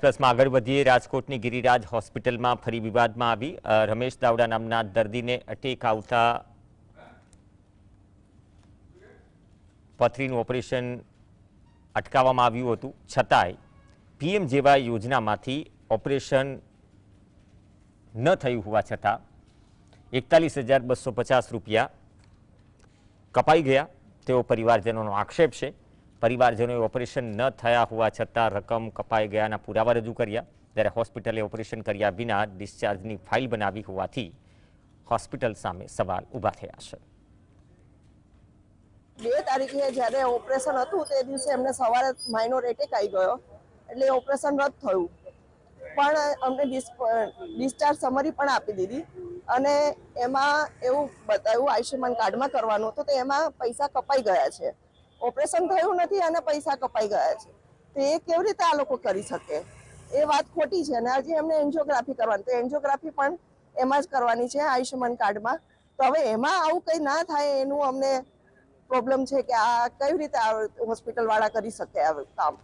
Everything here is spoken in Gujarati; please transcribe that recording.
પ્લસમાં આગળ વધીએ રાજકોટની ગિરિરાજ હોસ્પિટલમાં ફરી વિવાદમાં આવી રમેશ દાવડા નામના દર્દીને અટેક આવતા પથરીનું ઓપરેશન અટકાવવામાં આવ્યું હતું છતાંય પીએમજેવાય યોજનામાંથી ઓપરેશન ન થયું હોવા છતાં 41,250 રૂપિયા કપાઈ ગયા તેવો પરિવારજનોનો આક્ષેપ છે। પરિવારજનોએ ઓપરેશન ન થયા હોવા છતાં રકમ કપાઈ ગયાના પુરાવા રજૂ કર્યા ત્યારે હોસ્પિટલે ઓપરેશન કર્યા વિના ડિસ્ચાર્જની ફાઇલ બનાવી હોવાથી હોસ્પિટલ સામે સવાલ ઊભા થયા છે। 2 તારીખે જ્યારે ઓપરેશન હતું તે દિવસે એમને સવારે માઇનોર એટેક આવી ગયો એટલે ઓપરેશન રદ થયું પણ અમને ડિસ્ચાર્જ સમરી પણ આપી દીધી અને એમાં એવું બતાવ્યું આયુષ્યમાન કાર્ડમાં કરવાનું તો એમાં પૈસા કપાઈ ગયા છે। ઓપરેશન થયું નથી અને પૈસા કપાઈ ગયા છે તો એ કેવી રીતે આ લોકો કરી શકે? એ વાત ખોટી છે અને હજી એમને એન્જિયોગ્રાફી કરવાની તો એન્જિયોગ્રાફી પણ એમાં જ કરવાની છે આયુષ્યમાન કાર્ડમાં। તો હવે એમાં આવું કંઈ ના થાય એનું અમને પ્રોબ્લેમ છે કે આ કઈ રીતે હોસ્પિટલ વાળા કરી શકે આ કામ।